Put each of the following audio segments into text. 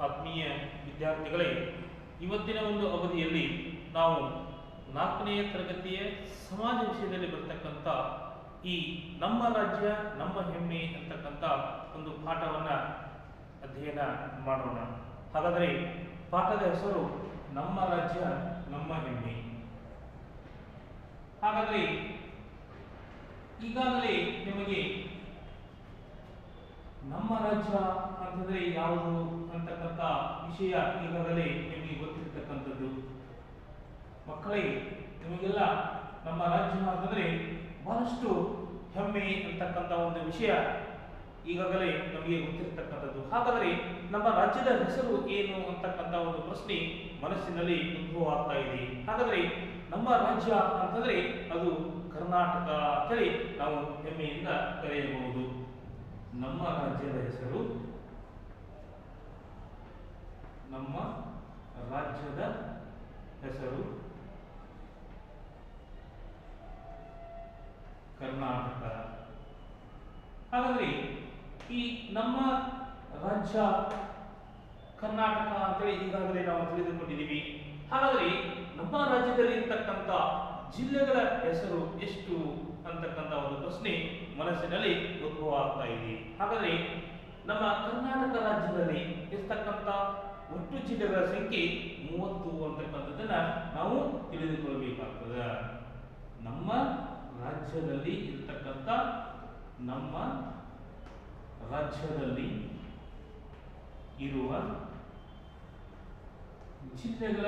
ಆತ್ಮೀಯ ವಿದ್ಯಾರ್ಥಿಗಳೇ, ಇವತ್ತಿನ ಒಂದು ಅವಧಿಯಲ್ಲಿ ನಾವು 4ನೇ ತರಗತಿಯ ಸಮಾಜ ವಿಷಯದಲ್ಲಿ ಬರ್ತಕ್ಕಂಥ ಈ ನಮ್ಮ ರಾಜ್ಯ ನಮ್ಮ ಹೆಮ್ಮೆ ಅಂತಕ್ಕಂಥ ಒಂದು ಪಾಠವನ್ನು ಅಧ್ಯಯನ ಮಾಡೋಣ. ಹಾಗಾದರೆ ಪಾಠದ ಹೆಸರು ನಮ್ಮ ರಾಜ್ಯ ನಮ್ಮ ಹೆಮ್ಮೆ. ಹಾಗಾದರೆ ಈಗಾಗಲೇ ನಿಮಗೆ ನಮ್ಮ ರಾಜ್ಯ ಅಂತಂದ್ರೆ ಯಾವುದು ಅಂತಕ್ಕಂಥ ವಿಷಯ ಈಗಾಗಲೇ ನಿಮಗೆ ಗೊತ್ತಿರತಕ್ಕಂಥದ್ದು. ಮಕ್ಕಳೇ, ನಿಮಗೆಲ್ಲ ನಮ್ಮ ರಾಜ್ಯ ಅಂತಂದ್ರೆ ಬಹಳಷ್ಟು ಹೆಮ್ಮೆ ಅಂತಕ್ಕಂಥ ಒಂದು ವಿಷಯ ಈಗಾಗಲೇ ನಮಗೆ ಗೊತ್ತಿರತಕ್ಕಂಥದ್ದು. ಹಾಗಾದರೆ ನಮ್ಮ ರಾಜ್ಯದ ಹೆಸರು ಏನು ಅಂತಕ್ಕಂಥ ಒಂದು ಪ್ರಶ್ನೆ ಮನಸ್ಸಿನಲ್ಲಿ ಉದ್ಭವ ಆಗ್ತಾ ಇದೆ. ಹಾಗಾದರೆ ನಮ್ಮ ರಾಜ್ಯ ಅಂತಂದ್ರೆ ಅದು ಕರ್ನಾಟಕ ಅಂತೇಳಿ ನಾವು ಹೆಮ್ಮೆಯಿಂದ ಕರೆಯಬಹುದು. ನಮ್ಮ ರಾಜ್ಯದ ಹೆಸರು ನಮ್ಮ ರಾಜ್ಯದ ಹೆಸರು ಕರ್ನಾಟಕ. ಹಾಗಾದ್ರೆ ಈ ನಮ್ಮ ರಾಜ್ಯ ಕರ್ನಾಟಕ ಅಂತೇಳಿ ಈಗಾಗಲೇ ನಾವು ತಿಳಿದುಕೊಂಡಿದ್ದೀವಿ. ಹಾಗಾದ್ರೆ ನಮ್ಮ ರಾಜ್ಯದಲ್ಲಿ ಇರ್ತಕ್ಕಂಥ ಜಿಲ್ಲೆಗಳ ಹೆಸರು ಎಷ್ಟು ಅಂತಕ್ಕಂಥ ಒಂದು ಪ್ರಶ್ನೆ ಮನಸ್ಸಿನಲ್ಲಿ ಉದ್ಭವ ಆಗ್ತಾ ಇದೆ. ಹಾಗಾದ್ರೆ ನಮ್ಮ ಕರ್ನಾಟಕ ರಾಜ್ಯದಲ್ಲಿ ಇರ್ತಕ್ಕಂಥ ಒಟ್ಟು ಜಿಲ್ಲೆಗಳ ಸಂಖ್ಯೆ 30 ಅಂತಕ್ಕಂಥದ್ದನ್ನ ನಾವು ತಿಳಿದುಕೊಳ್ಳಬೇಕಾಗ್ತದೆ. ನಮ್ಮ ರಾಜ್ಯದಲ್ಲಿ ಇರ್ತಕ್ಕಂಥ ನಮ್ಮ ರಾಜ್ಯದಲ್ಲಿ ಇರುವ ಜಿಲ್ಲೆಗಳ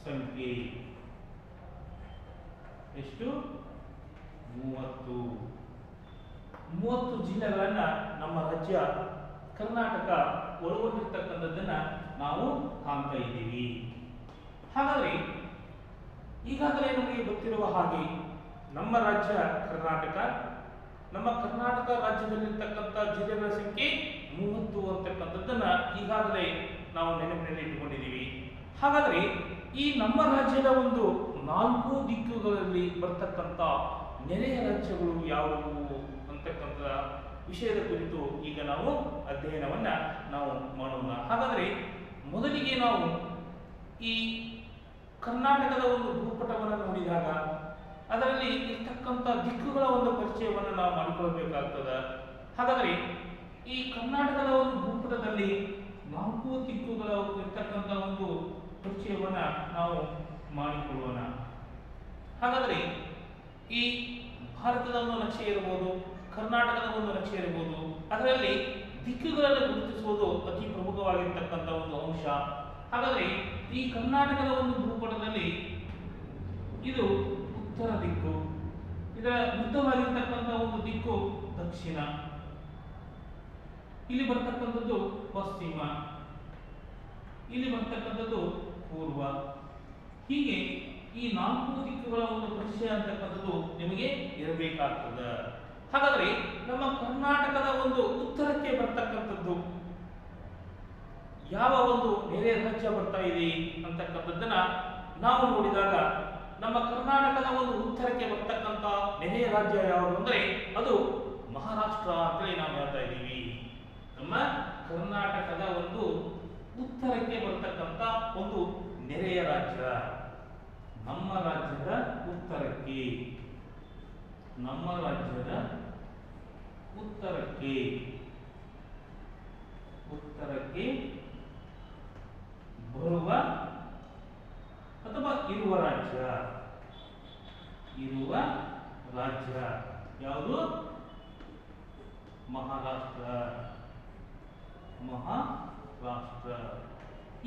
ಸಂಖ್ಯೆ ಎಷ್ಟು? 30 ಜಿಲ್ಲೆಗಳನ್ನ ನಮ್ಮ ರಾಜ್ಯ ಕರ್ನಾಟಕ ಒಳಗೊಂಡಿರ್ತಕ್ಕಂಥದ್ದನ್ನ ನಾವು ಕಾಣ್ತಾ ಇದ್ದೀವಿ. ಹಾಗಾದ್ರೆ ಈಗಾಗಲೇ ನಮಗೆ ಗೊತ್ತಿರುವ ಹಾಗೆ ನಮ್ಮ ರಾಜ್ಯ ಕರ್ನಾಟಕ, ನಮ್ಮ ಕರ್ನಾಟಕ ರಾಜ್ಯದಲ್ಲಿರ್ತಕ್ಕಂಥ ಜಿಲ್ಲೆಗಳ ಸಂಖ್ಯೆ 30 ಅಂತಕ್ಕಂಥದ್ದನ್ನ ಈಗಾಗಲೇ ನಾವು ನೆನಪಿನಲ್ಲಿ ಇಟ್ಟುಕೊಂಡಿದ್ದೀವಿ. ಹಾಗಾದ್ರೆ ಈ ನಮ್ಮ ರಾಜ್ಯದ ಒಂದು 4 ದಿಕ್ಕುಗಳಲ್ಲಿ ಬರ್ತಕ್ಕಂಥ ನೆರೆಯ ರಾಜ್ಯಗಳು ಯಾವುವು ಅಂತಕ್ಕಂಥ ವಿಷಯದ ಕುರಿತು ಈಗ ನಾವು ಅಧ್ಯಯನವನ್ನ ನಾವು ಮಾಡೋಣ. ಹಾಗಾದ್ರೆ ಮೊದಲಿಗೆ ನಾವು ಈ ಕರ್ನಾಟಕದ ಒಂದು ಭೂಪಟವನ್ನು ನೋಡಿದಾಗ ಅದರಲ್ಲಿ ಇರ್ತಕ್ಕಂಥ ದಿಕ್ಕುಗಳ ಒಂದು ಪರಿಚಯವನ್ನು ನಾವು ಮಾಡಿಕೊಳ್ಳಬೇಕಾಗ್ತದೆ. ಹಾಗಾದ್ರೆ ಈ ಕರ್ನಾಟಕದ ಒಂದು ಭೂಪಟದಲ್ಲಿ 4 ದಿಕ್ಕುಗಳ ಇರ್ತಕ್ಕಂಥ ಒಂದು ಪರಿಚಯವನ್ನ ನಾವು ಮಾಡಿಕೊಳ್ಳೋಣ. ಹಾಗಾದ್ರೆ ಈ ಭಾರತದ ಒಂದು ನಕ್ಷೆ ಇರಬಹುದು, ಕರ್ನಾಟಕದ ಒಂದು ನಕ್ಷೆ ಇರಬಹುದು, ಅದರಲ್ಲಿ ದಿಕ್ಕುಗಳನ್ನು ಗುರುತಿಸುವುದು ಅತಿ ಪ್ರಮುಖವಾಗಿರ್ತಕ್ಕಂಥ ಒಂದು ಅಂಶ. ಹಾಗಾದ್ರೆ ಈ ಕರ್ನಾಟಕದ ಒಂದು ಭೂಪಟದಲ್ಲಿ ಇದು ಉತ್ತರ ದಿಕ್ಕು, ಇದರ ಉದ್ದವಾಗಿರ್ತಕ್ಕಂಥ ಒಂದು ದಿಕ್ಕು ದಕ್ಷಿಣ, ಇಲ್ಲಿ ಬರ್ತಕ್ಕಂಥದ್ದು ಪಶ್ಚಿಮ, ಇಲ್ಲಿ ಬರ್ತಕ್ಕಂಥದ್ದು ಪೂರ್ವ. ಹೀಗೆ ಈ 4 ದಿಕ್ಕುಗಳ ಒಂದು ಪರಿಚಯ ಅಂತಕ್ಕಂಥದ್ದು ನಿಮಗೆ ಇರಬೇಕಾಗ್ತದೆ. ಹಾಗಾದ್ರೆ ನಮ್ಮ ಕರ್ನಾಟಕದ ಒಂದು ಉತ್ತರಕ್ಕೆ ಬರ್ತಕ್ಕಂಥದ್ದು ಯಾವ ಒಂದು ನೆರೆ ರಾಜ್ಯ ಬರ್ತಾ ಇದೆ ಅಂತಕ್ಕಂಥದ್ದನ್ನ ನಾವು ನೋಡಿದಾಗ ನಮ್ಮ ಕರ್ನಾಟಕದ ಒಂದು ಉತ್ತರಕ್ಕೆ ಬರ್ತಕ್ಕಂಥ ನೆರೆಯ ರಾಜ್ಯ ಯಾವುದು ಅಂದ್ರೆ ಅದು ಮಹಾರಾಷ್ಟ್ರ ಅಂತೇಳಿ ನಾವು ಹೇಳ್ತಾ ಇದ್ದೀವಿ. ನಮ್ಮ ಕರ್ನಾಟಕದ ಒಂದು ಉತ್ತರಕ್ಕೆ ಬರ್ತಕ್ಕಂಥ ಒಂದು ನೆರೆಯ ರಾಜ್ಯ ನಮ್ಮ ರಾಜ್ಯದ ಉತ್ತರಕ್ಕೆ, ನಮ್ಮ ರಾಜ್ಯದ ಉತ್ತರಕ್ಕೆ ಬರುವ ಅಥವಾ ಇರುವ ರಾಜ್ಯ ಯಾವುದು? ಮಹಾರಾಷ್ಟ್ರ.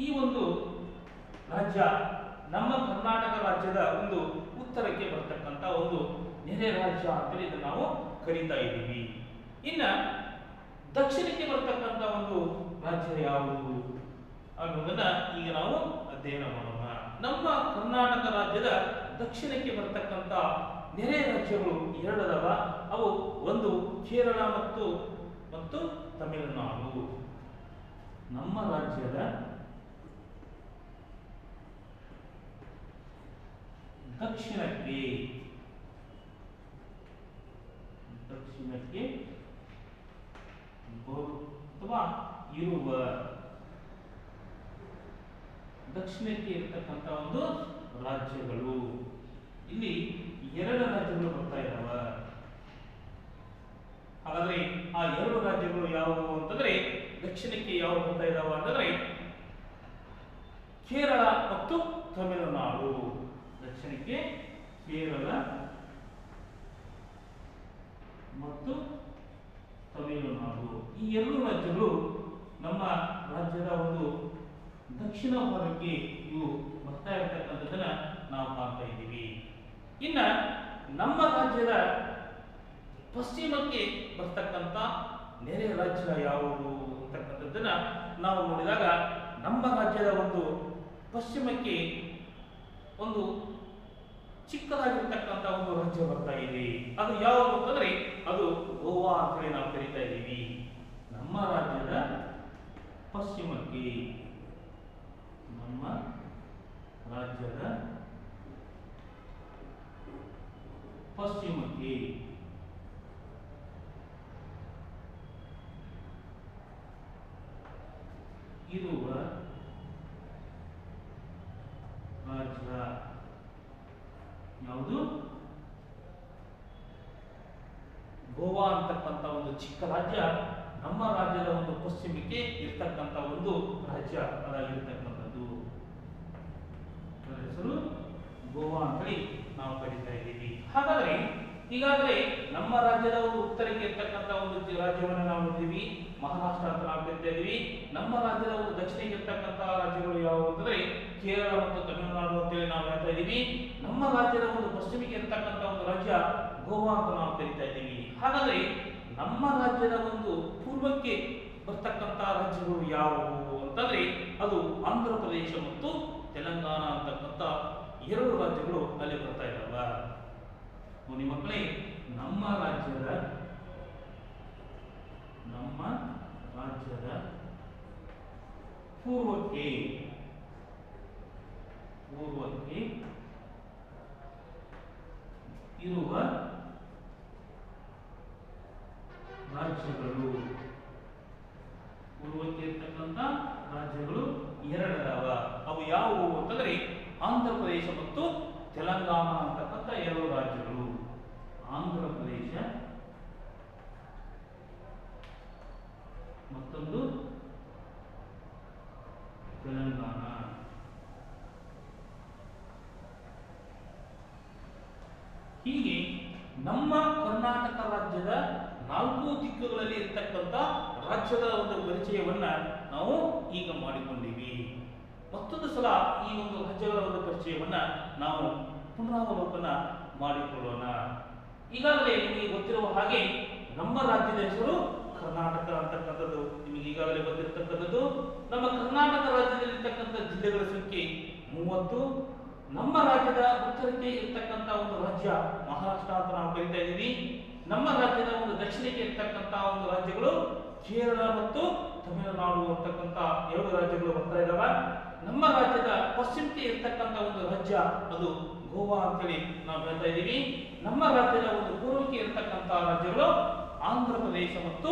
ಈ ಒಂದು ರಾಜ್ಯ ನಮ್ಮ ಕರ್ನಾಟಕ ರಾಜ್ಯದ ಒಂದು ಉತ್ತರಕ್ಕೆ ಬರ್ತಕ್ಕಂಥ ಒಂದು ನೆರೆ ರಾಜ್ಯ ಅಂತೇಳಿ ಇದನ್ನು ನಾವು ಕರೀತಾ ಇದ್ದೀವಿ. ಇನ್ನ ದಕ್ಷಿಣಕ್ಕೆ ಬರ್ತಕ್ಕಂಥ ಒಂದು ರಾಜ್ಯ ಯಾವುದು ಅನ್ನೋದನ್ನ ಈಗ ನಾವು ಅಧ್ಯಯನ ಮಾಡೋಣ. ನಮ್ಮ ಕರ್ನಾಟಕ ರಾಜ್ಯದ ದಕ್ಷಿಣಕ್ಕೆ ಬರ್ತಕ್ಕಂಥ ನೆರೆ ರಾಜ್ಯಗಳು 2 ಅದಾವ. ಅವು ಒಂದು ಕೇರಳ ಮತ್ತು ತಮಿಳುನಾಡು. ನಮ್ಮ ರಾಜ್ಯದ ದಕ್ಷಿಣಕ್ಕೆ ಅಥವಾ ಇರುವ, ದಕ್ಷಿಣಕ್ಕೆ ಇರತಕ್ಕಂತ ಒಂದು ರಾಜ್ಯಗಳು. ಇಲ್ಲಿ ಎರಡು ರಾಜ್ಯಗಳು ಬರ್ತಾ ಇದಾವ. ಹಾಗಾದ್ರೆ ಆ ಎರಡು ರಾಜ್ಯಗಳು ಯಾವುವು ಅಂತಂದ್ರೆ ದಕ್ಷಿಣಕ್ಕೆ ಯಾವ ಬರ್ತಾ ಇದಾವ ಅಂತಂದ್ರೆ ಕೇರಳ ಮತ್ತು ತಮಿಳುನಾಡು. ದಕ್ಷಿಣಕ್ಕೆ ಕೇರಳ ಮತ್ತು ತಮಿಳುನಾಡು. ಈ ಎರಡು ರಾಜ್ಯಗಳು ನಮ್ಮ ರಾಜ್ಯದ ಒಂದು ದಕ್ಷಿಣ ಭಾಗಕ್ಕೆ ಇವು ಬರ್ತಾ ಇರತಕ್ಕಂಥದ್ದನ್ನ ನಾವು ಕಾಣ್ತಾ ಇದ್ದೀವಿ. ಇನ್ನ ನಮ್ಮ ರಾಜ್ಯದ ಪಶ್ಚಿಮಕ್ಕೆ ಬರ್ತಕ್ಕಂಥ ನೆರೆ ರಾಜ್ಯ ಯಾವುದು ಅಂತಕ್ಕಂಥದ್ದನ್ನ ನಾವು ನೋಡಿದಾಗ ನಮ್ಮ ರಾಜ್ಯದ ಒಂದು ಪಶ್ಚಿಮಕ್ಕೆ ಒಂದು ಚಿಕ್ಕದಾಗಿರ್ತಕ್ಕಂಥ ಒಂದು ರಾಜ್ಯ ಬರ್ತಾ ಇದೆ. ಅದು ಯಾವುದು ಅಂತಂದ್ರೆ ಅದು ಗೋವಾ ಅಂತೇಳಿ ನಾವು ಕರೀತಾ ಇದ್ದೀವಿ. ನಮ್ಮ ರಾಜ್ಯದ ಪಶ್ಚಿಮಕ್ಕೆ, ನಮ್ಮ ರಾಜ್ಯದ ಪಶ್ಚಿಮಕ್ಕೆ ಇರುವ ರಾಜ್ಯ ಯಾವುದು? ಗೋವಾ ಅಂತಕ್ಕಂಥ ಒಂದು ಚಿಕ್ಕ ರಾಜ್ಯ ನಮ್ಮ ರಾಜ್ಯದ ಒಂದು ಪಶ್ಚಿಮಕ್ಕೆ ಇರ್ತಕ್ಕಂಥ ಒಂದು ರಾಜ್ಯ ಅದಾಗಿರ್ತಕ್ಕಂಥದ್ದು. ಹೆಸರು ಗೋವಾ ಅಂತೇಳಿ ನಾವು ಕರೀತಾ ಇದ್ದೀವಿ. ಹಾಗಾದ್ರೆ ಈಗಾಗಲೇ ನಮ್ಮ ರಾಜ್ಯದ ಒಂದು ಉತ್ತರಕ್ಕೆ ಇರ್ತಕ್ಕಂಥ ಒಂದು ರಾಜ್ಯವನ್ನು ನಾವು ನೋಡಿದ್ವಿ, ಮಹಾರಾಷ್ಟ್ರ ಅಂತ ನಾವು ಕರಿತಾ ಇದೀವಿ. ನಮ್ಮ ರಾಜ್ಯದ ಒಂದು ದಕ್ಷಿಣಕ್ಕೆ ಇರ್ತಕ್ಕಂಥ ರಾಜ್ಯಗಳು ಯಾವುವು ಅಂತಂದ್ರೆ ಕೇರಳ ಮತ್ತು ತಮಿಳುನಾಡು ಅಂತೇಳಿ ನಾವು ಹೇಳ್ತಾ ಇದೀವಿ. ನಮ್ಮ ರಾಜ್ಯದ ಒಂದು ಪಶ್ಚಿಮಕ್ಕೆ ಇರ್ತಕ್ಕಂಥ ಒಂದು ರಾಜ್ಯ ಗೋವಾ ಅಂತ ನಾವು ಕರಿತಾ ಇದ್ದೀವಿ. ಹಾಗಾದ್ರೆ ನಮ್ಮ ರಾಜ್ಯದ ಒಂದು ಪೂರ್ವಕ್ಕೆ ಬರ್ತಕ್ಕಂಥ ರಾಜ್ಯಗಳು ಯಾವುವು ಅಂತಂದ್ರೆ ಅದು ಆಂಧ್ರ ಪ್ರದೇಶ ಮತ್ತು ತೆಲಂಗಾಣ ಅಂತಕ್ಕಂಥ ಎರಡು ರಾಜ್ಯಗಳು ಅಲ್ಲಿ ಬರ್ತಾ ಇದ್ದಾವ. ನೋಡಿ ಮಕ್ಕಳೇ, ನಮ್ಮ ರಾಜ್ಯದ ಪೂರ್ವಕ್ಕೆ ಇರುವ ರಾಜ್ಯಗಳು, ಪೂರ್ವಕ್ಕೆ ಇರ್ತಕ್ಕಂಥ ರಾಜ್ಯಗಳು ಎರಡದಾವ. ಅವು ಯಾವುವು ಅಂತಂದ್ರೆ ಆಂಧ್ರ ಪ್ರದೇಶ ಮತ್ತು ತೆಲಂಗಾಣ ಅಂತಕ್ಕಂಥ ಎರಡು ರಾಜ್ಯಗಳು. ಆಂಧ್ರ ಪ್ರದೇಶ ಮತ್ತೊಂದು ತೆಲಂಗಾಣ. ಹೀಗೆ ನಮ್ಮ ಕರ್ನಾಟಕ ರಾಜ್ಯದ ನಾಲ್ಕು ದಿಕ್ಕುಗಳಲ್ಲಿ ಇರ್ತಕ್ಕಂಥ ರಾಜ್ಯದ ಒಂದು ಪರಿಚಯವನ್ನ ನಾವು ಈಗ ಮಾಡಿಕೊಂಡಿವಿ. ಮತ್ತೊಂದು ಸಲ ಈ ಒಂದು ರಾಜ್ಯಗಳ ಒಂದು ಪರಿಚಯವನ್ನ ನಾವು ಪುನರಾವಲೋಕನ ಮಾಡಿಕೊಳ್ಳೋಣ. ಈಗಾಗಲೇ ನಿಮಗೆ ಗೊತ್ತಿರುವ ಹಾಗೆ ನಮ್ಮ ರಾಜ್ಯದ ಹೆಸರು ಕರ್ನಾಟಕ ಅಂತಕ್ಕಂಥದ್ದು ನಿಮಗೆ ಈಗಾಗಲೇ ಗೊತ್ತಿರತಕ್ಕಂಥದ್ದು. ನಮ್ಮ ಕರ್ನಾಟಕ ರಾಜ್ಯದಲ್ಲಿರ್ತಕ್ಕಂಥ ಜಿಲ್ಲೆಗಳ ಸಂಖ್ಯೆ 30. ನಮ್ಮ ರಾಜ್ಯದ ಉತ್ತರಕ್ಕೆ ಇರ್ತಕ್ಕಂಥ ಒಂದು ರಾಜ್ಯ ಮಹಾರಾಷ್ಟ್ರ ಅಂತ ನಾವು ಕರಿತಾ ಇದ್ದೀವಿ. ನಮ್ಮ ರಾಜ್ಯದ ಒಂದು ದಕ್ಷಿಣಕ್ಕೆ ಇರ್ತಕ್ಕಂಥ ಒಂದು ರಾಜ್ಯಗಳು ಕೇರಳ ಮತ್ತು ತಮಿಳುನಾಡು ಅಂತಕ್ಕಂಥ ಎರಡು ರಾಜ್ಯಗಳು ಬರ್ತಾ ಇದ್ದಾವೆ. ನಮ್ಮ ರಾಜ್ಯದ ಪಶ್ಚಿಮಕ್ಕೆ ಇರ್ತಕ್ಕಂಥ ಒಂದು ರಾಜ್ಯ ಅದು ಗೋವಾ ಅಂತೇಳಿ ನಾವು ಹೇಳ್ತಾ ಇದ್ದೀವಿ. ನಮ್ಮ ರಾಜ್ಯದ ಒಂದು ಪೂರ್ವಕ್ಕೆ ಇರ್ತಕ್ಕಂಥ ರಾಜ್ಯಗಳು ಆಂಧ್ರ ಪ್ರದೇಶ ಮತ್ತು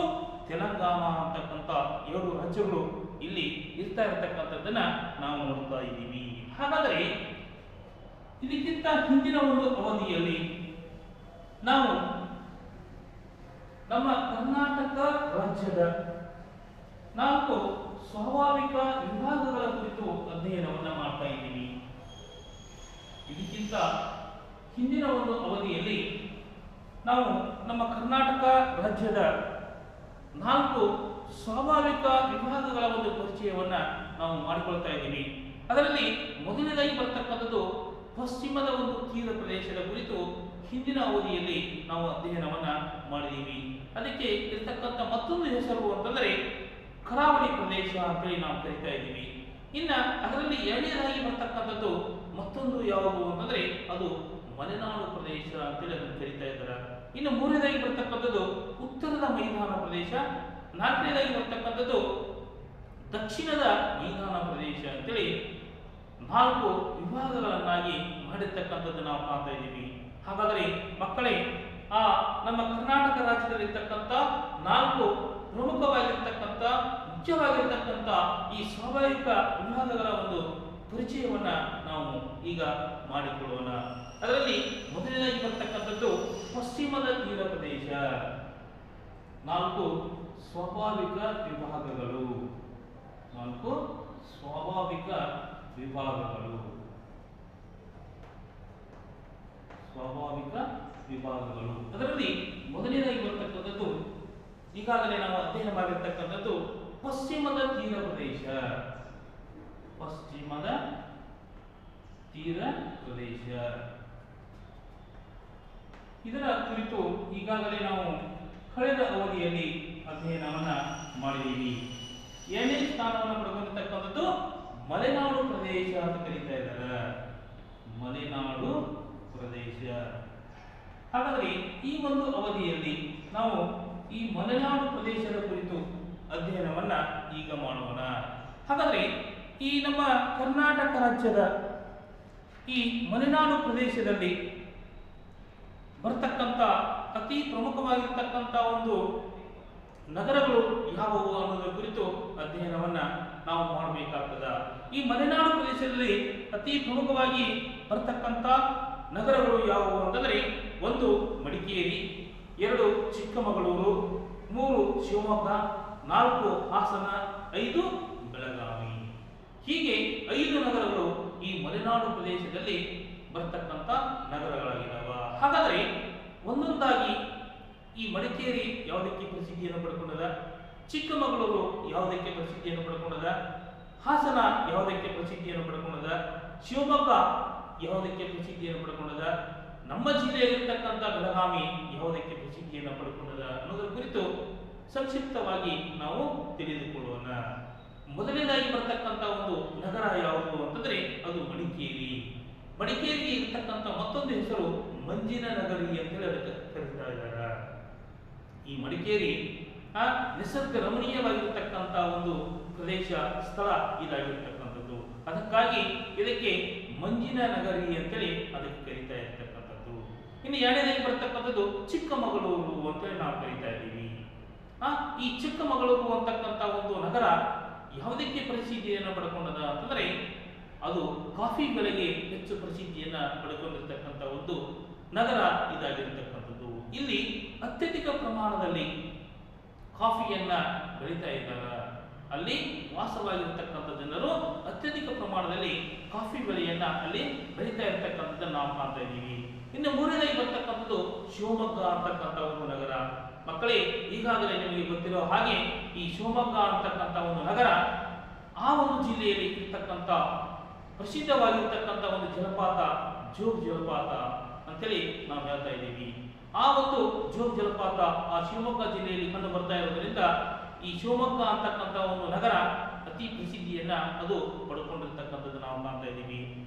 ತೆಲಂಗಾಣ ಅಂತಕ್ಕಂಥ ಎರಡು ರಾಜ್ಯಗಳು ಇಲ್ಲಿ ಇರ್ತಾ ಇರತಕ್ಕಂಥದ್ದನ್ನ ನಾವು ನೋಡ್ತಾ ಇದ್ದೀವಿ. ಹಾಗಾದರೆ ಇದಕ್ಕಿಂತ ಹಿಂದಿನ ಒಂದು ಅವಧಿಯಲ್ಲಿ ನಾವು ನಮ್ಮ ಕರ್ನಾಟಕ ರಾಜ್ಯದ 4 ಸ್ವಾಭಾವಿಕ ವಿಭಾಗಗಳ ಕುರಿತು ಅಧ್ಯಯನವನ್ನು ಮಾಡ್ತಾ ಇದ್ದೀವಿ. ಇದಕ್ಕಿಂತ ಹಿಂದಿನ ಒಂದು ಅವಧಿಯಲ್ಲಿ ನಾವು ನಮ್ಮ ಕರ್ನಾಟಕ ರಾಜ್ಯದ 4 ಸ್ವಾಭಾವಿಕ ವಿಭಾಗಗಳ ಒಂದು ಪರಿಚಯವನ್ನ ನಾವು ಮಾಡಿಕೊಳ್ತಾ ಇದ್ದೀವಿ. ಅದರಲ್ಲಿ ಮೊದಲನೇದಾಗಿ ಬರ್ತಕ್ಕಂಥದ್ದು ಪಶ್ಚಿಮದ ಒಂದು ತೀರ ಪ್ರದೇಶದ ಕುರಿತು ಹಿಂದಿನ ಅವಧಿಯಲ್ಲಿ ನಾವು ಅಧ್ಯಯನವನ್ನ ಮಾಡಿದ್ದೀವಿ. ಅದಕ್ಕೆ ಇರ್ತಕ್ಕಂಥ ಮತ್ತೊಂದು ಹೆಸರು ಅಂತಂದ್ರೆ ಕರಾವಳಿ ಪ್ರದೇಶ ಅಂತೇಳಿ ನಾವು ಕರಿತಾ ಇದ್ದೀವಿ. ಇನ್ನ ಅದರಲ್ಲಿ ಎರಡನೇದಾಗಿ ಬರ್ತಕ್ಕಂಥದ್ದು ಮತ್ತೊಂದು ಯಾವುದು ಅಂತಂದ್ರೆ ಅದು ಮಲೆನಾಡು ಪ್ರದೇಶ ಅಂತೇಳಿ ಅದನ್ನು ಕರಿತಾ ಇದ್ದಾರೆ. ಇನ್ನು ಮೂರನೇದಾಗಿ ಬರ್ತಕ್ಕಂಥದ್ದು ಉತ್ತರದ ಮೈದಾನ ಪ್ರದೇಶ, ನಾಲ್ಕನೇದಾಗಿ ಬರ್ತಕ್ಕಂಥದ್ದು ದಕ್ಷಿಣದ ಮೈದಾನ ಪ್ರದೇಶ ಅಂತೇಳಿ 4 ವಿಭಾಗಗಳನ್ನಾಗಿ ಮಾಡಿರ್ತಕ್ಕಂಥದ್ದು ನಾವು ಕಾಣ್ತಾ ಇದ್ದೀವಿ. ಹಾಗಾದರೆ ಮಕ್ಕಳೇ, ಆ ನಮ್ಮ ಕರ್ನಾಟಕ ರಾಜ್ಯದಲ್ಲಿರ್ತಕ್ಕಂಥ 4 ಪ್ರಮುಖವಾಗಿರ್ತಕ್ಕಂಥ ಮುಖ್ಯವಾಗಿರ್ತಕ್ಕಂಥ ಈ ಸ್ವಾಭಾವಿಕ ವಿಭಾಗಗಳ ಒಂದು ಪರಿಚಯವನ್ನ ನಾವು ಈಗ ಮಾಡಿಕೊಳ್ಳೋಣ. ಅದರಲ್ಲಿ ಮೊದಲನೇದಾಗಿ ಬರ್ತಕ್ಕಂಥದ್ದು ಪಶ್ಚಿಮದ ತೀರ ಪ್ರದೇಶ. 4 ಸ್ವಾಭಾವಿಕ ವಿಭಾಗಗಳು. 4 ಸ್ವಾಭಾವಿಕ ವಿಭಾಗಗಳು. ಸ್ವಾಭಾವಿಕ ವಿಭಾಗಗಳು. ಅದರಲ್ಲಿ ಮೊದಲನೇದಾಗಿ ಬರ್ತಕ್ಕಂಥದ್ದು ಈಗಾಗಲೇ ನಾವು ಅಧ್ಯಯನ ಮಾಡಿರ್ತಕ್ಕಂಥದ್ದು ಪಶ್ಚಿಮದ ತೀರ ಪ್ರದೇಶ. ಪಶ್ಚಿಮದ ತೀರ ಪ್ರದೇಶ. ಇದರ ಕುರಿತು ಈಗಾಗಲೇ ನಾವು ಕಳೆದ ಅವಧಿಯಲ್ಲಿ ಅಧ್ಯಯನವನ್ನ ಮಾಡಿದ್ದೀವಿ. 7ನೇ ಸ್ಥಾನವನ್ನು ಪಡೆದುಕೊಂಡಿರ್ತಕ್ಕಂಥದ್ದು ಮಲೆನಾಡು ಪ್ರದೇಶ ಅಂತ ಕರೀತಾ ಇದ್ದಾರೆ. ಮಲೆನಾಡು ಪ್ರದೇಶ. ಹಾಗಾದರೆ ಈ ಒಂದು ಅವಧಿಯಲ್ಲಿ ನಾವು ಈ ಮಲೆನಾಡು ಪ್ರದೇಶದ ಕುರಿತು ಅಧ್ಯಯನವನ್ನ ಈಗ ಮಾಡೋಣ. ಹಾಗಾದರೆ ಈ ನಮ್ಮ ಕರ್ನಾಟಕ ರಾಜ್ಯದ ಈ ಮಲೆನಾಡು ಪ್ರದೇಶದಲ್ಲಿ ಬರ್ತಕ್ಕಂಥ ಅತಿ ಪ್ರಮುಖವಾಗಿರ್ತಕ್ಕಂಥ ಒಂದು ನಗರಗಳು ಯಾವುವು ಅನ್ನೋದರ ಕುರಿತು ಅಧ್ಯಯನವನ್ನ ನಾವು ಮಾಡಬೇಕಾಗ್ತದ. ಈ ಮಲೆನಾಡು ಪ್ರದೇಶದಲ್ಲಿ ಅತಿ ಪ್ರಮುಖವಾಗಿ ಬರ್ತಕ್ಕಂಥ ನಗರಗಳು ಯಾವುವು ಅಂತಂದ್ರೆ 1 ಮಡಿಕೇರಿ, 2 ಚಿಕ್ಕಮಗಳೂರು, 3 ಶಿವಮೊಗ್ಗ, 4 ಹಾಸನ, 5 ಬೆಳಗಾವಿ. ಹೀಗೆ 5 ನಗರಗಳು ಈ ಮಲೆನಾಡು ಪ್ರದೇಶದಲ್ಲಿ ಬರ್ತಕ್ಕಂಥ ನಗರಗಳಾಗಿದ್ದಾವ. ಹಾಗಾದರೆ ಒಂದೊಂದಾಗಿ ಈ ಮಡಿಕೇರಿ ಯಾವುದಕ್ಕೆ ಪ್ರಸಿದ್ಧಿಯನ್ನು ಪಡ್ಕೊಂಡದ, ಚಿಕ್ಕಮಗಳೂರು ಯಾವುದಕ್ಕೆ ಪ್ರಸಿದ್ಧಿಯನ್ನು ಪಡ್ಕೊಂಡದ, ಹಾಸನ ಯಾವುದಕ್ಕೆ ಪ್ರಸಿದ್ಧಿಯನ್ನು ಪಡ್ಕೊಂಡದ, ಶಿವಮೊಗ್ಗ ಯಾವುದಕ್ಕೆ ಪ್ರಸಿದ್ಧಿಯನ್ನು ಪಡ್ಕೊಂಡದ, ನಮ್ಮ ಜಿಲ್ಲೆಯಲ್ಲಿರ್ತಕ್ಕಂಥ ಬೆಳಗಾವಿ ಯಾವುದಕ್ಕೆ ಪ್ರಸಿದ್ಧಿಯನ್ನು ಪಡ್ಕೊಂಡದ ಅನ್ನೋದರ ಕುರಿತು ಸಂಕ್ಷಿಪ್ತವಾಗಿ ನಾವು ತಿಳಿದುಕೊಳ್ಳೋಣ. ಮೊದಲನೇದಾಗಿ ಬರ್ತಕ್ಕಂಥ ಒಂದು ನಗರ ಯಾವುದು ಅಂತಂದ್ರೆ ಅದು ಮಡಿಕೇರಿ. ಮಡಿಕೇರಿಗೆ ಇರತಕ್ಕಂಥ ಮತ್ತೊಂದು ಹೆಸರು ಮಂಜಿನ ನಗರಿ ಅಂತೇಳಿ ಅದಕ್ಕೆ ಕರೀತಾ ಇದ್ದಾರೆ. ಈ ಮಡಿಕೇರಿ ನಿಸರ್ಗ ರಮಣೀಯವಾಗಿರ್ತಕ್ಕಂಥ ಒಂದು ಪ್ರದೇಶ, ಸ್ಥಳ ಇದಾಗಿರ್ತಕ್ಕಂಥದ್ದು. ಅದಕ್ಕಾಗಿ ಇದಕ್ಕೆ ಮಂಜಿನ ನಗರಿ ಅಂತೇಳಿ ಅದಕ್ಕೆ ಕರೀತಾ ಇರ್ತಕ್ಕಂಥದ್ದು. ಇನ್ನು 2ನೇದಾಗಿ ಬರ್ತಕ್ಕಂಥದ್ದು ಚಿಕ್ಕಮಗಳೂರು ಅಂತೇಳಿ ನಾವು ಕರೀತಾ ಇದ್ದೀವಿ. ಈ ಚಿಕ್ಕಮಗಳೂರು ಅಂತಕ್ಕಂಥ ಒಂದು ನಗರ ಯಾವುದಕ್ಕೆ ಪ್ರಸಿದ್ಧಿಯನ್ನು ಪಡ್ಕೊಂಡದ ಅಂತಂದ್ರೆ ಅದು ಕಾಫಿ ಬೆಳೆಗೆ ಹೆಚ್ಚು ಪ್ರಸಿದ್ಧಿಯನ್ನ ಪಡ್ಕೊಂಡಿರ್ತಕ್ಕಂಥ ಒಂದು ನಗರ ಇದಾಗಿರ್ತಕ್ಕಂಥದ್ದು. ಇಲ್ಲಿ ಅತ್ಯಧಿಕ ಪ್ರಮಾಣದಲ್ಲಿ ಕಾಫಿಯನ್ನ ಬೆಳೀತಾ ಇದ್ದಾರೆ. ಅಲ್ಲಿ ವಾಸವಾಗಿರ್ತಕ್ಕಂಥ ಜನರು ಅತ್ಯಧಿಕ ಪ್ರಮಾಣದಲ್ಲಿ ಕಾಫಿ ಬೆಳೆಯನ್ನ ಅಲ್ಲಿ ಬೆಳೀತಾ ಇರ್ತಕ್ಕಂಥದ್ದನ್ನು ನಾವು ಕಾಣ್ತಾ ಇದ್ದೀವಿ. ಇನ್ನು 3ನೇದಾಗಿ ಬರ್ತಕ್ಕಂಥದ್ದು ಶಿವಮೊಗ್ಗ ಅಂತಕ್ಕಂಥ ಒಂದು ನಗರ. ಮಕ್ಕಳೇ, ಈಗಾಗಲೇ ನಿಮಗೆ ಗೊತ್ತಿರೋ ಹಾಗೆ ಈ ಶಿವಮೊಗ್ಗ ಅಂತಕ್ಕಂಥ ಒಂದು ನಗರ ಆ ಒಂದು ಜಿಲ್ಲೆಯಲ್ಲಿ ಇರ್ತಕ್ಕಂಥ ಪ್ರಸಿದ್ಧವಾಗಿರ್ತಕ್ಕಂಥ ಒಂದು ಜಲಪಾತ ಜೋಗ ಜಲಪಾತ ಅಂತೇಳಿ ನಾವು ಹೇಳ್ತಾ ಇದ್ದೀವಿ. ಆ ಒಂದು ಜೋಗ ಜಲಪಾತ ಆ ಶಿವಮೊಗ್ಗ ಜಿಲ್ಲೆಯಲ್ಲಿ ಕಂಡು ಬರ್ತಾ ಇರೋದ್ರಿಂದ ಈ ಶಿವಮೊಗ್ಗ ಅಂತಕ್ಕಂಥ ಒಂದು ನಗರ ಅತಿ ಪ್ರಸಿದ್ಧಿಯನ್ನ ಅದು ಪಡ್ಕೊಂಡಿರ್ತಕ್ಕಂಥದ್ದು ನಾವು ಕಾಣ್ತಾ ಇದ್ದೀವಿ.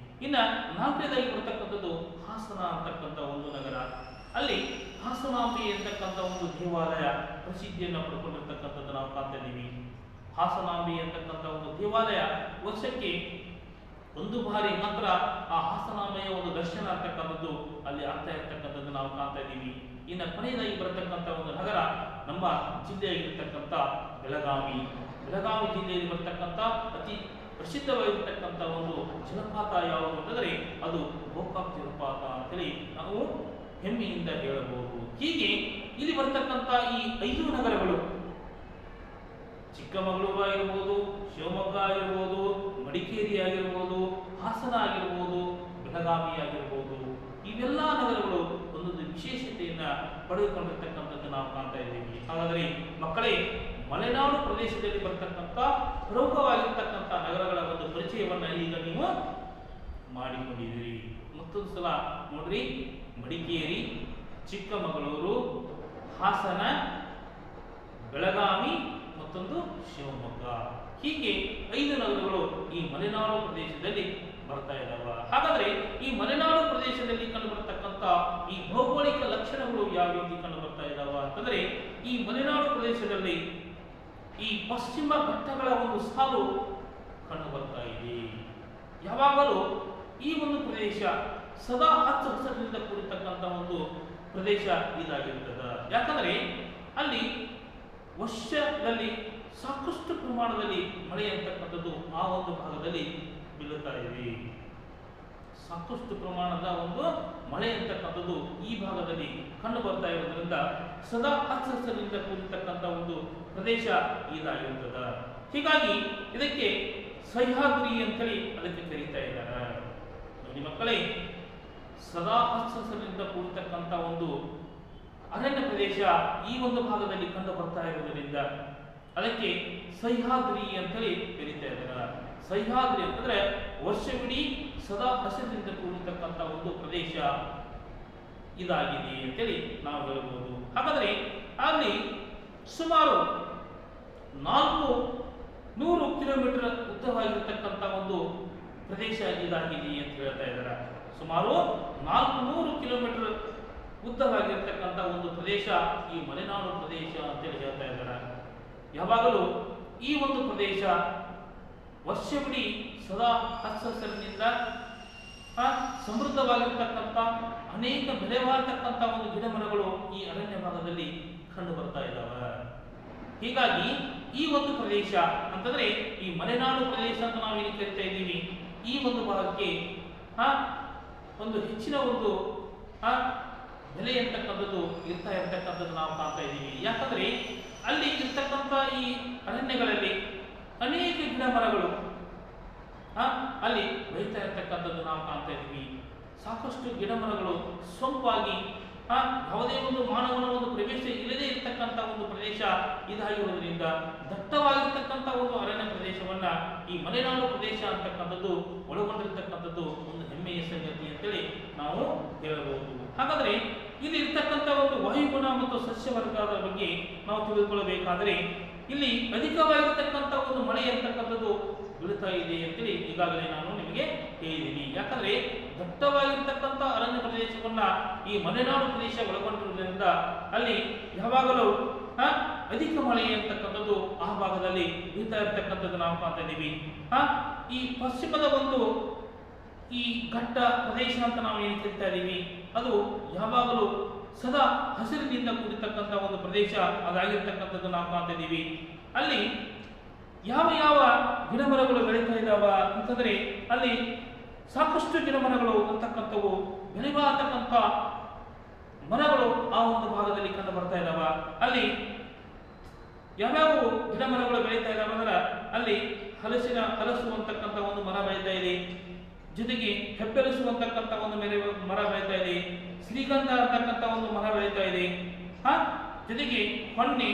ಇನ್ನ 4ನೇದಾಗಿ ಬರ್ತಕ್ಕಂಥದ್ದು ಹಾಸನ ಅಂತಕ್ಕಂಥ ಒಂದು ನಗರ. ಅಲ್ಲಿ ಹಾಸನಾಂಬೆ ಅಂತಕ್ಕಂಥ ಒಂದು ದೇವಾಲಯ ಪ್ರಸಿದ್ಧಿಯನ್ನು ಪಡ್ಕೊಂಡಿರ್ತಕ್ಕಂಥದ್ದು ನಾವು ಕಾಣ್ತಾ ಇದ್ದೀವಿ. ಹಾಸನಾಂಬೆ ಅಂತಕ್ಕಂಥ ಒಂದು ದೇವಾಲಯ ವರ್ಷಕ್ಕೆ 1 ಬಾರಿ ಮಾತ್ರ ಆ ಹಾಸನಾಂಬೆಯ ಒಂದು ದರ್ಶನ ಅಂತಕ್ಕಂಥದ್ದು ಅಲ್ಲಿ ಆಗ್ತಾ ಇರ್ತಕ್ಕಂಥದ್ದು ನಾವು ಕಾಣ್ತಾ ಇದ್ದೀವಿ. ಇನ್ನು ಕೊನೆಯದಾಗಿ ಬರತಕ್ಕಂಥ ಒಂದು ನಗರ ನಮ್ಮ ಜಿಲ್ಲೆಯಾಗಿರ್ತಕ್ಕಂಥ ಬೆಳಗಾವಿ. ಬೆಳಗಾವಿ ಜಿಲ್ಲೆಯಲ್ಲಿ ಬರ್ತಕ್ಕಂಥ ಅತಿ ಪ್ರಸಿದ್ಧವಾಗಿರ್ತಕ್ಕಂಥ ಒಂದು ಜಲಪಾತ ಯಾವುದು ಅಂತಂದ್ರೆ ಅದು ಗೋಕಾಕ್ ಜಲಪಾತ ಅಂತೇಳಿ ನಾವು ಹೆಮ್ಮೆಯಿಂದ ಹೇಳಬಹುದು. ಹೀಗೆ ಇಲ್ಲಿ ಬರ್ತಕ್ಕಂಥ ಈ 5 ನಗರಗಳು ಚಿಕ್ಕಮಗಳೂರು ಆಗಿರ್ಬೋದು, ಶಿವಮೊಗ್ಗ ಆಗಿರ್ಬೋದು, ಮಡಿಕೇರಿ ಆಗಿರ್ಬೋದು, ಹಾಸನ ಆಗಿರ್ಬೋದು, ಬೆಳಗಾವಿ ಆಗಿರ್ಬೋದು, ಇವೆಲ್ಲ ನಗರಗಳು ಒಂದೊಂದು ವಿಶೇಷತೆಯನ್ನ ಪಡೆದುಕೊಂಡಿರ್ತಕ್ಕಂಥದ್ದು ನಾವು ಕಾಣ್ತಾ ಇದ್ದೀವಿ. ಹಾಗಾದರೆ ಮಕ್ಕಳೇ, ಮಲೆನಾಡು ಪ್ರದೇಶದಲ್ಲಿ ಬರ್ತಕ್ಕಂಥ ಪ್ರಮುಖವಾಗಿರ್ತಕ್ಕಂಥ ನಗರಗಳ ಒಂದು ಪರಿಚಯವನ್ನ ಈಗ ನೀವು ಮಾಡಿಕೊಂಡಿದ್ದೀರಿ. ಮತ್ತೊಂದು ಸಲ ನೋಡ್ರಿ, ಮಡಿಕೇರಿ, ಚಿಕ್ಕಮಗಳೂರು, ಹಾಸನ, ಬೆಳಗಾವಿ, ಮತ್ತೊಂದು ಶಿವಮೊಗ್ಗ, ಹೀಗೆ 5 ನಗರಗಳು ಈ ಮಲೆನಾಡು ಪ್ರದೇಶದಲ್ಲಿ ಬರ್ತಾ ಇದ್ದಾವ. ಹಾಗಾದ್ರೆ ಈ ಮಲೆನಾಡು ಪ್ರದೇಶದಲ್ಲಿ ಕಂಡುಬರತಕ್ಕಂಥ ಈ ಭೌಗೋಳಿಕ ಲಕ್ಷಣಗಳು ಯಾವ ರೀತಿ ಕಂಡು ಬರ್ತಾ ಇದ್ದಾವ ಅಂತಂದ್ರೆ, ಈ ಮಲೆನಾಡು ಪ್ರದೇಶದಲ್ಲಿ ಈ ಪಶ್ಚಿಮ ಘಟ್ಟಗಳ ಒಂದು ಸಾಲು ಕಂಡು ಬರ್ತಾ ಇದೆ. ಯಾವಾಗಲೂ ಈ ಒಂದು ಪ್ರದೇಶ ಸದಾ ಹಚ್ಚ ಹಸಿರಿನಿಂದ ಕೂಡಿರ್ತಕ್ಕಂಥ ಒಂದು ಪ್ರದೇಶ ಇದಾಗಿರ್ತದ. ಯಾಕಂದ್ರೆ ಅಲ್ಲಿ ವರ್ಷದಲ್ಲಿ ಸಾಕಷ್ಟು ಪ್ರಮಾಣದಲ್ಲಿ ಮಳೆ ಅಂತಕ್ಕಂಥದ್ದು ಆ ಒಂದು ಭಾಗದಲ್ಲಿ ಬೀಳುತ್ತಾ ಇದೆ. ಸಾಕಷ್ಟು ಪ್ರಮಾಣದ ಒಂದು ಮಳೆ ಅಂತಕ್ಕಂಥದ್ದು ಈ ಭಾಗದಲ್ಲಿ ಕಂಡು ಬರ್ತಾ ಇರೋದ್ರಿಂದ ಸದಾ ಹಚ್ಚಹಸಿರಿನಿಂದ ಕೂಡಿರ್ತಕ್ಕಂಥ ಒಂದು ಪ್ರದೇಶ ಇದಾಗಿರುತ್ತದೆ. ಹೀಗಾಗಿ ಇದಕ್ಕೆ ಸಹ್ಯಾದ್ರಿ ಅಂತೇಳಿ ಅದಕ್ಕೆ ಕರೀತಾ ಇದ್ದಾರೆ. ನೋಡಿ ಮಕ್ಕಳೇ, ಸದಾ ಹಚ್ಚಹಸಿರಿನಿಂದ ಕೂಡಿರ್ತಕ್ಕಂಥ ಒಂದು ಅರಣ್ಯ ಪ್ರದೇಶ ಈ ಒಂದು ಭಾಗದಲ್ಲಿ ಕಂಡು ಬರ್ತಾ ಇರುವುದರಿಂದ ಅದಕ್ಕೆ ಸಹ್ಯಾದ್ರಿ ಅಂತೇಳಿ ಕರೀತಾ ಇದ್ದಾರೆ. ಸಹ್ಯಾದ್ರಿ ಅಂತಂದ್ರೆ ವರ್ಷವಿಡೀ ಸದಾ ಹಸಿರಿನಿಂದ ಕೂಡಿರ್ತಕ್ಕಂಥ ಒಂದು ಪ್ರದೇಶ ಇದಾಗಿದೆ ಅಂತೇಳಿ ನಾವು ಹೇಳಬಹುದು. ಹಾಗಾದ್ರೆ ಅಲ್ಲಿ ಸುಮಾರು 400 ಕಿಲೋಮೀಟರ್ ಉದ್ದವಾಗಿರತಕ್ಕಂಥ ಒಂದು ಪ್ರದೇಶ ಇದಾಗಿದೆ ಅಂತ ಹೇಳ್ತಾ ಇದ್ದಾರೆ. ಸುಮಾರು 400 ಕಿಲೋಮೀಟರ್ ಉದ್ದವಾಗಿರತಕ್ಕಂಥ ಒಂದು ಪ್ರದೇಶ ಈ ಮಲೆನಾಡು ಪ್ರದೇಶ ಅಂತೇಳಿ ಹೇಳ್ತಾ ಇದ್ದಾರೆ. ಯಾವಾಗಲೂ ಈ ಒಂದು ಪ್ರದೇಶ ವರ್ಷವಿಡೀ ಸದಾ ಹಚ್ಚಹಸಿರಿನಿಂದ ಸಮೃದ್ಧವಾಗಿರ್ತಕ್ಕಂಥ ಅನೇಕ ಬೆಲೆ ಬಾಳ್ತಕ್ಕಂಥ ಒಂದು ಗಿಡ ಮರಗಳು ಈ ಅರಣ್ಯ ಭಾಗದಲ್ಲಿ ಕಂಡು ಬರ್ತಾ ಇದ್ದಾವೆ. ಹೀಗಾಗಿ ಈ ಒಂದು ಪ್ರದೇಶ ಅಂತಂದ್ರೆ ಈ ಮಲೆನಾಡು ಪ್ರದೇಶ ಅಂತ ನಾವೇನು ಕರಿತಾ ಇದ್ದೀವಿ, ಈ ಒಂದು ಭಾಗಕ್ಕೆ ಒಂದು ಹೆಚ್ಚಿನ ಒಂದು ಬೆಲೆ ಅಂತಕ್ಕಂಥದ್ದು ಇರ್ತಾ ಇರ್ತಕ್ಕಂಥದ್ದು ನಾವು ಕಾಣ್ತಾ ಇದ್ದೀವಿ. ಯಾಕಂದ್ರೆ ಅಲ್ಲಿ ಇರ್ತಕ್ಕಂಥ ಈ ಅರಣ್ಯಗಳಲ್ಲಿ ಅನೇಕ ಗಿಡ ಮರಗಳು ಅಲ್ಲಿ ಬೆಳೀತಾ ಇರ್ತಕ್ಕಂಥದ್ದು ನಾವು ಕಾಣ್ತಾ ಇದ್ದೀವಿ. ಸಾಕಷ್ಟು ಗಿಡ ಮರಗಳು ಸೊಂಪಾಗಿ ಯಾವುದೇ ಒಂದು ಮಾನವನ ಒಂದು ಪ್ರವೇಶ ಇಲ್ಲದೆ ಇರತಕ್ಕಂಥ ಒಂದು ಪ್ರದೇಶ ಇದಾಗಿರುವುದರಿಂದ ದಟ್ಟವಾಗಿರ್ತಕ್ಕಂಥ ಒಂದು ಅರಣ್ಯ ಪ್ರದೇಶವನ್ನ ಈ ಮಲೆನಾಡು ಪ್ರದೇಶ ಅಂತಕ್ಕಂಥದ್ದು ಒಳಗೊಂಡಿರ್ತಕ್ಕಂಥದ್ದು ಒಂದು ಹೆಮ್ಮೆಯ ಸಂಗತಿ ಅಂತೇಳಿ ನಾವು ಹೇಳಬಹುದು. ಹಾಗಾದ್ರೆ ಇಲ್ಲಿ ಇರ್ತಕ್ಕಂಥ ಒಂದು ವಾಯುಗುಣ ಮತ್ತು ಸಸ್ಯವರ್ಗದ ಬಗ್ಗೆ ನಾವು ತಿಳಿದುಕೊಳ್ಳಬೇಕಾದ್ರೆ ಇಲ್ಲಿ ಅಧಿಕವಾಗಿರ್ತಕ್ಕಂಥ ಒಂದು ಮಳೆ ಅಂತಕ್ಕಂಥದ್ದು ಬೀಳ್ತಾ ಇದೆ ಅಂತೇಳಿ ಈಗಾಗಲೇ ನಾನು ನಿಮಗೆ ಹೇಳಿದ್ದೀನಿ. ಯಾಕಂದ್ರೆ ದಟ್ಟವಾಗಿರ್ತಕ್ಕಂಥ ಅರಣ್ಯ ಪ್ರದೇಶವನ್ನ ಈ ಮಲೆನಾಡು ಪ್ರದೇಶ ಒಳಗೊಂಡಿರುವುದರಿಂದ ಅಲ್ಲಿ ಯಾವಾಗಲೂ ಅಧಿಕ ಮಳೆ ಅಂತಕ್ಕಂಥದ್ದು ಆ ಭಾಗದಲ್ಲಿ ಬೀಳ್ತಾ ಇರ್ತಕ್ಕಂಥದ್ದು ನಾವು ಕಾಣ್ತಾ ಇದ್ದೀವಿ. ಈ ಪಶ್ಚಿಮದ ಒಂದು ಈ ಘಟ್ಟ ಪ್ರದೇಶ ಅಂತ ನಾವು ಏನು ಕರಿತಾ ಇದ್ದೀವಿ, ಅದು ಯಾವಾಗಲೂ ಸದಾ ಹಸಿರಿನಿಂದ ಕೂಡಿರ್ತಕ್ಕಂಥ ಒಂದು ಪ್ರದೇಶ ಅದಾಗಿರ್ತಕ್ಕಂಥದ್ದು ನಾವು ಕಾಣ್ತಾ ಇದ್ದೀವಿ. ಅಲ್ಲಿ ಯಾವ ಯಾವ ಗಿಡಮರಗಳು ಬೆಳೀತಾ ಇದ್ದಾವ ಅಂತಂದ್ರೆ ಅಲ್ಲಿ ಸಾಕಷ್ಟು ಗಿಡಮರಗಳು ಅಂತಕ್ಕಂಥವು ಬೆಳೆಯತಕ್ಕಂಥ ಮರಗಳು ಆ ಒಂದು ಭಾಗದಲ್ಲಿ ಕಂಡು ಬರ್ತಾ ಇದ್ದಾವ. ಅಲ್ಲಿ ಯಾವ್ಯಾವ ಗಿಡಮರಗಳು ಬೆಳೀತಾ ಇದ್ದಾವ ಅಂದ್ರೆ ಅಲ್ಲಿ ಹಲಸು ಅಂತಕ್ಕಂಥ ಒಂದು ಮರ ಬೆಳೀತಾ ಇದೆ, ಜೊತೆಗೆ ಹೆಬ್ಬೆಲಸುವಂತಕ್ಕಂಥ ಒಂದು ಮರ ಬೆಳೀತಾ ಇದೆ, ಶ್ರೀಗಂಧ ಅಂತಕ್ಕಂಥ ಒಂದು ಮರ ಬೆಳೀತಾ ಇದೆ, ಜೊತೆಗೆ ಹೊನ್ನೆ,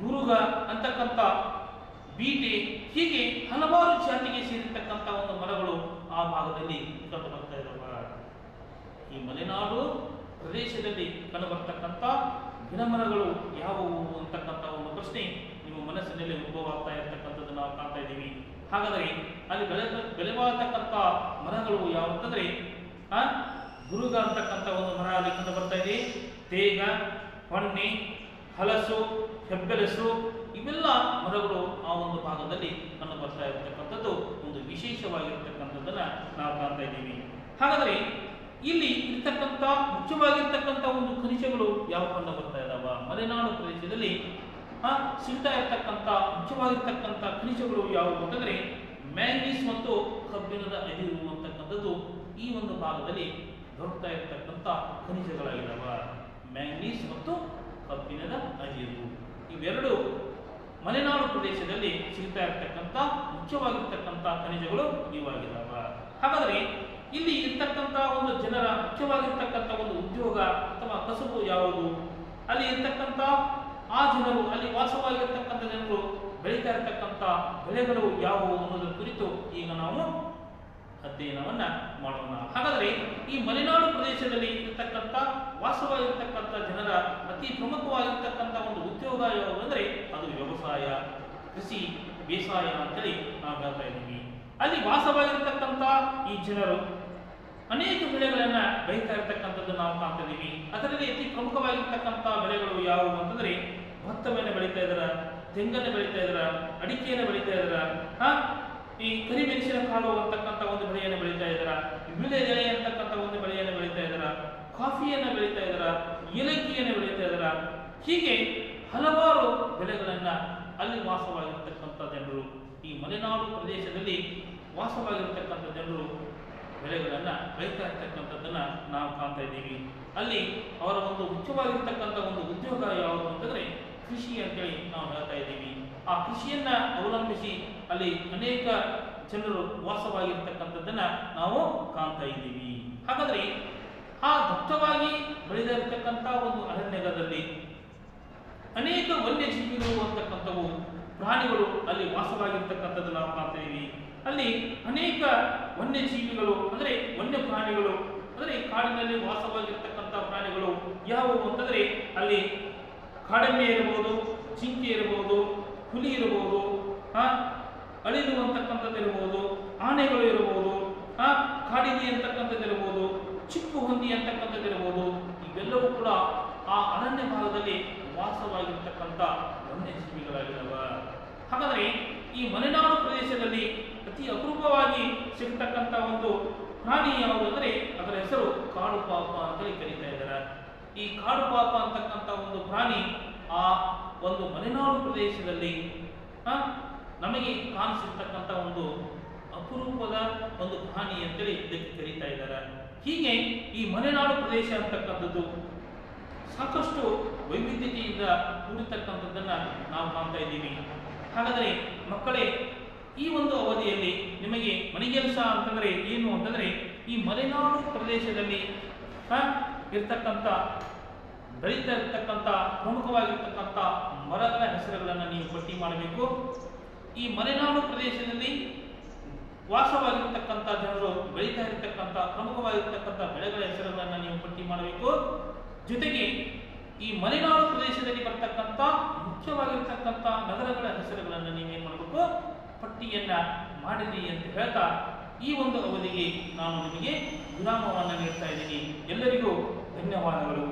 ಗುರುಗ ಅಂತಕ್ಕಂಥ ಬೀಟೆ, ಹೀಗೆ ಹಲವಾರು ಜಾತಿಗೆ ಸೇರಿರ್ತಕ್ಕಂಥ ಒಂದು ಮರಗಳು ಆ ಭಾಗದಲ್ಲಿ ಕಂಡು ಬರ್ತಾ ಇದ್ದಾವೆ. ಈ ಮಲೆನಾಡು ಪ್ರದೇಶದಲ್ಲಿ ಕಂಡು ಬರ್ತಕ್ಕಂಥ ಗಿಡಮರಗಳು ಯಾವುವು ಅಂತಕ್ಕಂಥ ಒಂದು ಪ್ರಶ್ನೆ ನಿಮ್ಮ ಮನಸ್ಸಿನಲ್ಲಿ ಉದ್ಭವ ಆಗ್ತಾ ಇರತಕ್ಕಂಥದ್ದು ನಾವು ಕಾಣ್ತಾ ಇದ್ದೀವಿ. ಹಾಗಾದರೆ ಅಲ್ಲಿ ಬೆಳೆಯತಕ್ಕಂಥ ಮರಗಳು ಯಾವ ಅಂತಂದ್ರೆ ಗುರುಗ ಅಂತಕ್ಕಂಥ ಒಂದು ಮರ ಅಲ್ಲಿ ಕಂಡು ಬರ್ತಾ ಇದೆ, ತೇಗ, ಹೊನ್ನೆ, ಹಲಸು, ಹೆಬ್ಬೆಲಸು ಇವೆಲ್ಲ ಮರಗಳು ಆ ಒಂದು ಭಾಗದಲ್ಲಿ ಕಂಡು ಬರ್ತಾ ಇರತಕ್ಕಂಥದ್ದು ಒಂದು ವಿಶೇಷವಾಗಿರ್ತಕ್ಕಂಥದ್ದನ್ನ ನಾವು ಕಾಣ್ತಾ ಇದ್ದೀವಿ. ಹಾಗಾದರೆ ಇಲ್ಲಿ ಇರ್ತಕ್ಕಂಥ ಮುಖ್ಯವಾಗಿರ್ತಕ್ಕಂಥ ಒಂದು ಖನಿಜಗಳು ಯಾವ ಕಂಡು ಬರ್ತಾ ಇದ್ದಾವ, ಮಲೆನಾಡು ಪ್ರದೇಶದಲ್ಲಿ ಸಿಗ್ತಾ ಇರ್ತಕ್ಕಂಥ ಮುಖ್ಯವಾಗಿರ್ತಕ್ಕಂಥ ಖನಿಜಗಳು ಯಾವುವು ಅಂತಂದ್ರೆ ಮ್ಯಾಂಗನೀಸ್ ಮತ್ತು ಕಬ್ಬಿಣದ ಅದಿರು ಅಂತಕ್ಕಂಥದ್ದು ಈ ಒಂದು ಭಾಗದಲ್ಲಿ ದೊರಕ್ತಾ ಇರತಕ್ಕಂಥ ಖನಿಜಗಳಾಗಿದ್ದಾವ. ಮ್ಯಾಂಗನೀಸ್ ಮತ್ತು ಕಬ್ಬಿಣದ ಅದಿರು ಇವೆರಡು ಮಲೆನಾಡು ಪ್ರದೇಶದಲ್ಲಿ ಸಿಗ್ತಾ ಇರತಕ್ಕಂಥ ಮುಖ್ಯವಾಗಿರ್ತಕ್ಕಂಥ ಖನಿಜಗಳು ಇವಾಗಿದ್ದಾವ. ಹಾಗಾದರೆ ಇಲ್ಲಿ ಇರ್ತಕ್ಕಂಥ ಒಂದು ಜನರ ಮುಖ್ಯವಾಗಿರ್ತಕ್ಕಂಥ ಒಂದು ಉದ್ಯೋಗ ಅಥವಾ ಕಸುಬು ಯಾವುದು, ಅಲ್ಲಿ ಇರ್ತಕ್ಕಂಥ ಆ ಜನರು, ಅಲ್ಲಿ ವಾಸವಾಗಿರ್ತಕ್ಕಂಥ ಜನರು ಬೆಳೀತಾ ಇರತಕ್ಕಂಥ ಬೆಳೆಗಳು ಯಾವುವು ಅನ್ನೋದರ ಕುರಿತು ಈಗ ನಾವು ಅಧ್ಯಯನವನ್ನ ಮಾಡೋಣ. ಹಾಗಾದರೆ ಈ ಮಲೆನಾಡು ಪ್ರದೇಶದಲ್ಲಿ ಇರ್ತಕ್ಕಂಥ ವಾಸವಾಗಿರ್ತಕ್ಕಂಥ ಜನರ ಅತಿ ಪ್ರಮುಖವಾಗಿರ್ತಕ್ಕಂಥ ಒಂದು ಉದ್ಯೋಗ ಯಾವುದು ಅಂದರೆ ಅದು ವ್ಯವಸಾಯ, ಕೃಷಿ, ಬೇಸಾಯ ಅಂತೇಳಿ ನಾವು ಹೇಳ್ತಾ ಇದ್ದೀವಿ. ಅಲ್ಲಿ ವಾಸವಾಗಿರ್ತಕ್ಕಂಥ ಈ ಜನರು ಅನೇಕ ಬೆಳೆಗಳನ್ನ ಬೆಳೀತಾ ಇರತಕ್ಕಂಥದ್ದು ನಾವು ಕಾಣ್ತಾ ಇದ್ದೀವಿ. ಅದರಲ್ಲಿ ಅತಿ ಪ್ರಮುಖವಾಗಿರ್ತಕ್ಕಂಥ ಬೆಳೆಗಳು ಯಾವುವು ಅಂತಂದ್ರೆ ಭತ್ತವನ್ನು ಬೆಳೀತಾ ಇದಾರ, ತೆಂಗನ್ನು ಬೆಳೀತಾ ಇದಾರ, ಅಡಿಕೆಯನ್ನು ಬೆಳೀತಾ ಇದಾರ, ಈ ಕರಿಮೆಣಸಿನ ಕಾಳು ಅಂತಕ್ಕಂಥ ಒಂದು ಬೆಳೆಯನ್ನು ಬೆಳೀತಾ ಇದಾರ, ವಿಳೆದೆಲೆ ಅಂತಕ್ಕಂಥ ಒಂದು ಬೆಳೆಯನ್ನು ಬೆಳೀತಾ ಇದಾರ, ಕಾಫಿಯನ್ನು ಬೆಳೀತಾ ಇದಾರ, ಏಲಕ್ಕಿಯನ್ನು ಬೆಳೀತಾ ಇದಾರ. ಹೀಗೆ ಹಲವಾರು ಬೆಳೆಗಳನ್ನು ಅಲ್ಲಿ ವಾಸವಾಗಿರ್ತಕ್ಕಂಥ ಜನರು, ಈ ಮಲೆನಾಡು ಪ್ರದೇಶದಲ್ಲಿ ವಾಸವಾಗಿರ್ತಕ್ಕಂಥ ಜನರು ಬೆಳೆಗಳನ್ನು ಬೆಳೀತಾ ಇರ್ತಕ್ಕಂಥದ್ದನ್ನು ನಾವು ಕಾಣ್ತಾ ಇದ್ದೀವಿ. ಅಲ್ಲಿ ಅವರ ಒಂದು ಮುಖ್ಯವಾಗಿರ್ತಕ್ಕಂಥ ಒಂದು ಉದ್ಯೋಗ ಯಾವುದು ಅಂತಂದರೆ ಕೃಷಿ ಅಂತೇಳಿ ನಾವು ಹೇಳ್ತಾ ಇದ್ದೀವಿ. ಆ ಕೃಷಿಯನ್ನ ಅವಲಂಬಿಸಿ ಅಲ್ಲಿ ಅನೇಕ ಜನರು ವಾಸವಾಗಿರ್ತಕ್ಕಂಥದ್ದನ್ನ ನಾವು ಕಾಣ್ತಾ ಇದ್ದೀವಿ. ಹಾಗಾದ್ರೆ ಆ ದಟ್ಟವಾಗಿ ಬೆಳೆದಿರತಕ್ಕಂಥ ಒಂದು ಅರಣ್ಯದಲ್ಲಿ ಅನೇಕ ವನ್ಯಜೀವಿಗಳು ಅಂತಕ್ಕಂಥವು ಪ್ರಾಣಿಗಳು ಅಲ್ಲಿ ವಾಸವಾಗಿರ್ತಕ್ಕಂಥದ್ದು ನಾವು ಕಾಣ್ತಾ ಇದ್ದೀವಿ. ಅಲ್ಲಿ ಅನೇಕ ವನ್ಯಜೀವಿಗಳು ಅಂದರೆ ವನ್ಯ ಪ್ರಾಣಿಗಳು ಅಂದರೆ ಕಾಡಿನಲ್ಲಿ ವಾಸವಾಗಿರ್ತಕ್ಕಂಥ ಪ್ರಾಣಿಗಳು ಯಾವುವು ಅಂತಂದರೆ ಅಲ್ಲಿ ಕಾಡೆಮ್ಮೆ ಇರಬಹುದು, ಜಿಂಕೆ ಇರಬಹುದು, ಹುಲಿ ಇರಬಹುದು, ಅಳಿಲು ಅಂತಕ್ಕಂಥದ್ದು ಇರಬಹುದು, ಆನೆಗಳು ಇರಬಹುದು, ಕಾಡಿನಿ ಅಂತಕ್ಕಂಥದ್ದು ಇರಬಹುದು, ಚಿಕ್ಕು ಹೊಂದಿ ಅಂತಕ್ಕಂಥದ್ದು ಇರಬಹುದು. ಇವೆಲ್ಲವೂ ಕೂಡ ಆ ಅರಣ್ಯ ಭಾಗದಲ್ಲಿ ವಾಸವಾಗಿರ್ತಕ್ಕಂಥ ವನ್ಯಜೀವಿಗಳಾಗಿದ್ದಾವ. ಹಾಗಾದರೆ ಈ ಮಲೆನಾಡು ಪ್ರದೇಶದಲ್ಲಿ ಅತಿ ಅಪರೂಪವಾಗಿ ಸಿಗ್ತಕ್ಕಂಥ ಒಂದು ಪ್ರಾಣಿ ಯಾವುದು ಅಂದರೆ ಅದರ ಹೆಸರು ಕಾಡು ಪಾಪ ಅಂತೇಳಿ ಕರೀತಾ ಇದ್ದಾರೆ. ಈ ಕಾಡು ಪಾಪ ಅಂತಕ್ಕಂಥ ಒಂದು ಪ್ರಾಣಿ ಆ ಒಂದು ಮಲೆನಾಡು ಪ್ರದೇಶದಲ್ಲಿ ನಮಗೆ ಕಾಣಿಸಿರ್ತಕ್ಕಂಥ ಒಂದು ಅಪರೂಪದ ಒಂದು ಪ್ರಾಣಿ ಅಂತೇಳಿ ಇದಕ್ಕೆ ಕರೀತಾ ಇದ್ದಾರೆ. ಹೀಗೆ ಈ ಮಲೆನಾಡು ಪ್ರದೇಶ ಅಂತಕ್ಕಂಥದ್ದು ಸಾಕಷ್ಟು ವೈವಿಧ್ಯತೆಯಿಂದ ಕೂಡಿರ್ತಕ್ಕಂಥದ್ದನ್ನು ನಾವು ಕಾಣ್ತಾ ಇದ್ದೀವಿ. ಹಾಗಾದರೆ ಮಕ್ಕಳೇ, ಈ ಒಂದು ಅವಧಿಯಲ್ಲಿ ನಿಮಗೆ ಮನೆಗೆಲಸ ಅಂತಂದರೆ ಏನು ಅಂತಂದರೆ ಈ ಮಲೆನಾಡು ಪ್ರದೇಶದಲ್ಲಿ ಇರ್ತಕ್ಕಂಥ ಬೆಳೀತಾ ಇರ್ತಕ್ಕಂಥ ಪ್ರಮುಖವಾಗಿರ್ತಕ್ಕಂಥ ಮರಗಳ ಹೆಸರುಗಳನ್ನು ನೀವು ಪಟ್ಟಿ ಮಾಡಬೇಕು. ಈ ಮಲೆನಾಡು ಪ್ರದೇಶದಲ್ಲಿ ವಾಸವಾಗಿರ್ತಕ್ಕಂಥ ಜನರು ಬೆಳೀತಾ ಇರತಕ್ಕಂಥ ಪ್ರಮುಖವಾಗಿರ್ತಕ್ಕಂಥ ಬೆಳೆಗಳ ಹೆಸರುಗಳನ್ನು ನೀವು ಪಟ್ಟಿ ಮಾಡಬೇಕು. ಜೊತೆಗೆ ಈ ಮಲೆನಾಡು ಪ್ರದೇಶದಲ್ಲಿ ಬರ್ತಕ್ಕಂಥ ಮುಖ್ಯವಾಗಿರ್ತಕ್ಕಂಥ ನಗರಗಳ ಹೆಸರುಗಳನ್ನು ನೀವೇನು ಮಾಡಬೇಕು, ಪಟ್ಟಿಯನ್ನ ಮಾಡಿರಿ ಅಂತ ಹೇಳ್ತಾ ಈ ಒಂದು ಅವಧಿಗೆ ನಾನು ನಿಮಗೆ ವಿರಾಮವನ್ನು ನೀಡ್ತಾ ಇದ್ದೀನಿ. ಎಲ್ಲರಿಗೂ ಧನ್ಯವಾದಗಳು.